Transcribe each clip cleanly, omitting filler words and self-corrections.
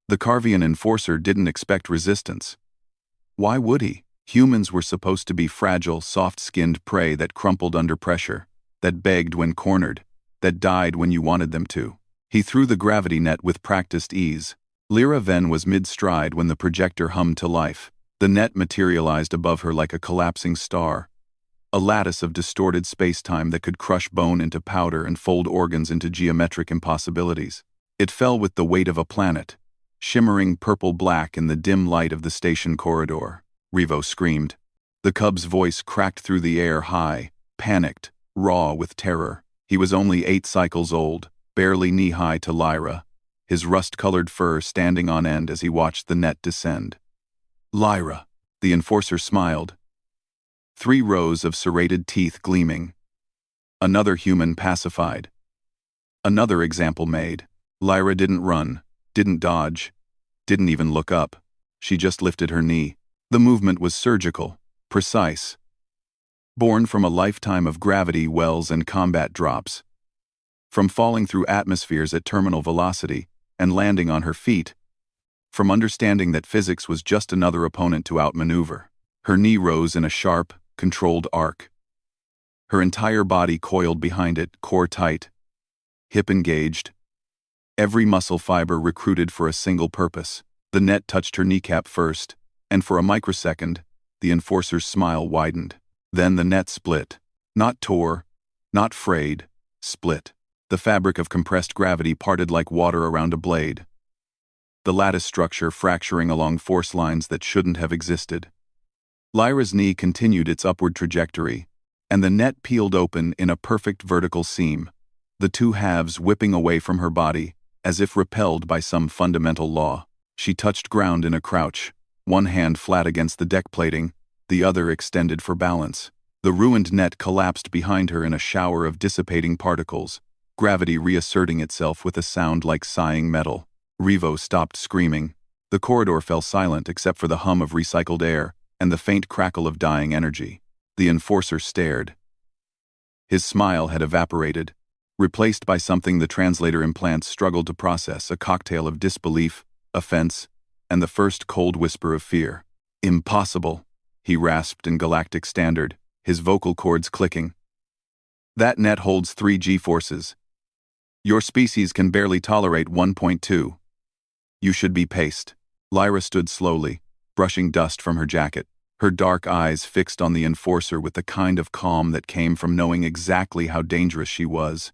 The Carvian enforcer didn't expect resistance. Why would he? Humans were supposed to be fragile, soft-skinned prey that crumpled under pressure, that begged when cornered, that died when you wanted them to. He threw the gravity net with practiced ease. Lyra Ven was mid-stride when the projector hummed to life. The net materialized above her like a collapsing star, a lattice of distorted space-time that could crush bone into powder and fold organs into geometric impossibilities. It fell with the weight of a planet, shimmering purple-black in the dim light of the station corridor. Revo screamed. The cub's voice cracked through the air high, panicked, raw with terror. He was only 8 cycles old, barely knee-high to Lyra, his rust-colored fur standing on end as he watched the net descend. Lyra, the enforcer smiled. 3 rows of serrated teeth gleaming. Another human pacified. Another example made. Lyra didn't run, didn't dodge, didn't even look up. She just lifted her knee. The movement was surgical, precise. Born from a lifetime of gravity wells and combat drops. From falling through atmospheres at terminal velocity and landing on her feet. From understanding that physics was just another opponent to outmaneuver. Her knee rose in a sharp, controlled arc. Her entire body coiled behind it, core tight, hip engaged. Every muscle fiber recruited for a single purpose. The net touched her kneecap first, and for a microsecond, the enforcer's smile widened. Then the net split. Not tore, not frayed, split. The fabric of compressed gravity parted like water around a blade. The lattice structure fracturing along force lines that shouldn't have existed. Lyra's knee continued its upward trajectory, and the net peeled open in a perfect vertical seam, the 2 halves whipping away from her body, as if repelled by some fundamental law. She touched ground in a crouch, one hand flat against the deck plating, the other extended for balance. The ruined net collapsed behind her in a shower of dissipating particles, gravity reasserting itself with a sound like sighing metal. Revo stopped screaming. The corridor fell silent except for the hum of recycled air and the faint crackle of dying energy. The enforcer stared. His smile had evaporated, replaced by something the translator implants struggled to process, a cocktail of disbelief, offense, and the first cold whisper of fear. Impossible, he rasped in galactic standard, his vocal cords clicking. That net holds 3 G-forces. Your species can barely tolerate 1.2. You should be paced. Lyra stood slowly, brushing dust from her jacket, her dark eyes fixed on the enforcer with the kind of calm that came from knowing exactly how dangerous she was.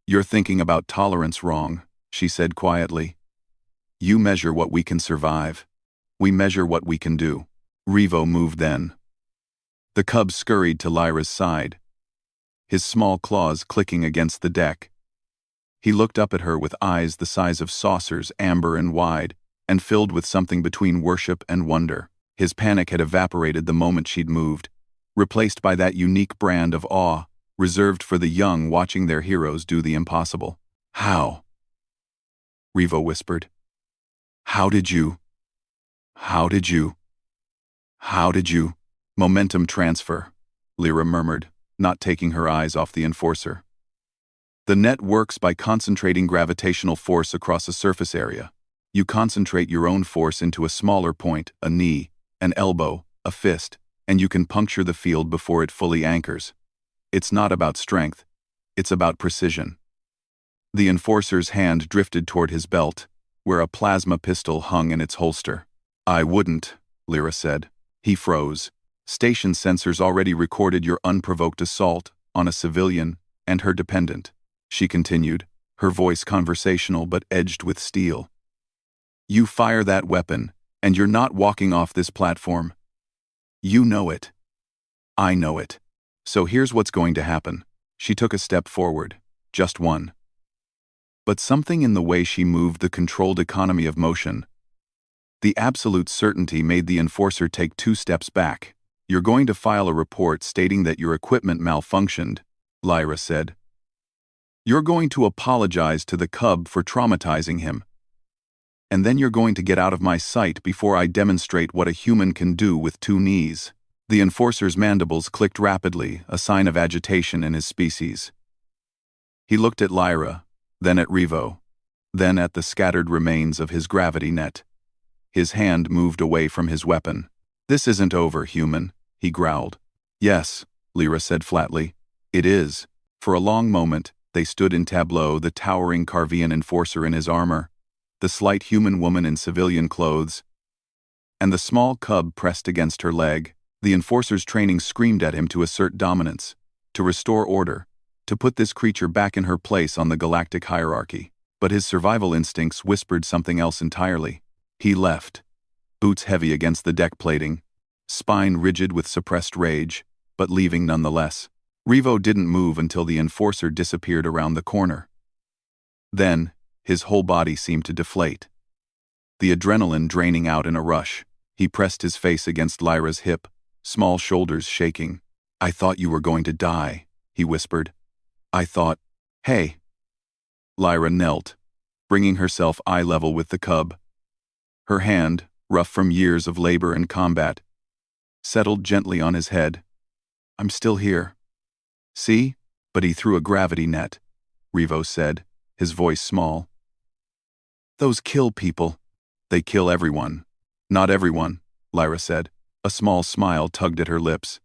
You're thinking about tolerance wrong, she said quietly. You measure what we can survive. We measure what we can do. Revo moved then. The cub scurried to Lyra's side, his small claws clicking against the deck. He looked up at her with eyes the size of saucers, amber and wide, and filled with something between worship and wonder. His panic had evaporated the moment she'd moved, replaced by that unique brand of awe, reserved for the young watching their heroes do the impossible. How? Revo whispered. How did you? Momentum transfer, Lyra murmured, not taking her eyes off the enforcer. The net works by concentrating gravitational force across a surface area. You concentrate your own force into a smaller point, a knee, an elbow, a fist, and you can puncture the field before it fully anchors. It's not about strength, it's about precision. The enforcer's hand drifted toward his belt, where a plasma pistol hung in its holster. I wouldn't, Lyra said. He froze. Station sensors already recorded your unprovoked assault on a civilian and her dependent. She continued, her voice conversational but edged with steel. You fire that weapon, and you're not walking off this platform. You know it. I know it. So here's what's going to happen. She took a step forward, just one. But something in the way she moved the controlled economy of motion, the absolute certainty made the enforcer take 2 steps back. You're going to file a report stating that your equipment malfunctioned, Lyra said. You're going to apologize to the cub for traumatizing him. And then you're going to get out of my sight before I demonstrate what a human can do with 2 knees. The enforcer's mandibles clicked rapidly, a sign of agitation in his species. He looked at Lyra, then at Revo. then at the scattered remains of his gravity net. His hand moved away from his weapon. "This isn't over, human," he growled. "Yes," Lyra said flatly. "It is." For a long moment, they stood in tableau, the towering Carvian enforcer in his armor, the slight human woman in civilian clothes, and the small cub pressed against her leg. The enforcer's training screamed at him to assert dominance, to restore order, to put this creature back in her place on the galactic hierarchy. But his survival instincts whispered something else entirely. He left, boots heavy against the deck plating, spine rigid with suppressed rage, but leaving nonetheless. Revo didn't move until the enforcer disappeared around the corner. Then, his whole body seemed to deflate, the adrenaline draining out in a rush. He pressed his face against Lyra's hip, small shoulders shaking. "I thought you were going to die," he whispered. "I thought—" "Hey!" Lyra knelt, bringing herself eye level with the cub. Her hand, rough from years of labor and combat, settled gently on his head. "I'm still here." "See? But he threw a gravity net," Revo said, his voice small. "Those kill people. They kill everyone." "Not everyone," Lyra said. A small smile tugged at her lips.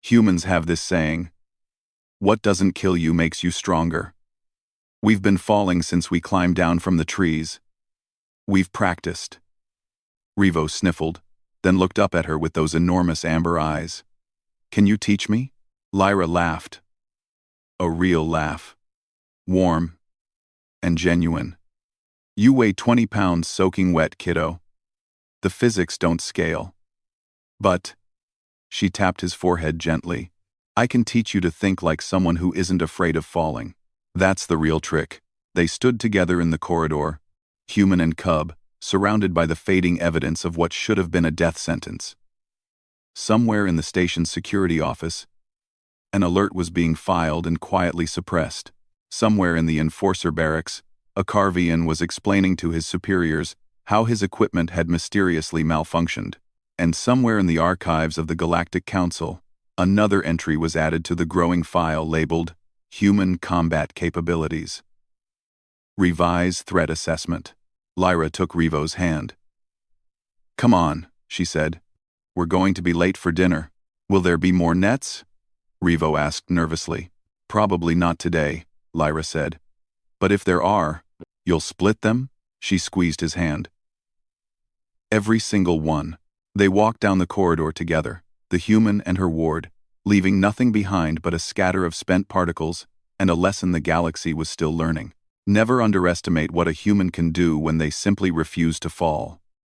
"Humans have this saying, 'What doesn't kill you makes you stronger.' We've been falling since we climbed down from the trees. We've practiced." Revo sniffled, then looked up at her with those enormous amber eyes. "Can you teach me?" Lyra laughed. A real laugh. Warm and genuine. "You weigh 20 pounds soaking wet, kiddo. The physics don't scale. But," she tapped his forehead gently, "I can teach you to think like someone who isn't afraid of falling. That's the real trick." They stood together in the corridor, human and cub, surrounded by the fading evidence of what should have been a death sentence. Somewhere in the station's security office, an alert was being filed and quietly suppressed. Somewhere in the enforcer barracks, a Carvian was explaining to his superiors how his equipment had mysteriously malfunctioned. And somewhere in the archives of the Galactic Council, another entry was added to the growing file labeled Human Combat Capabilities. Revise Threat Assessment. Lyra took Revo's hand. "Come on," she said. "We're going to be late for dinner." "Will there be more nets?" Revo asked nervously. "Probably not today," Lyra said. "But if there are, you'll split them?" She squeezed his hand. "Every single one." They walked down the corridor together, the human and her ward, leaving nothing behind but a scatter of spent particles and a lesson the galaxy was still learning. Never underestimate what a human can do when they simply refuse to fall.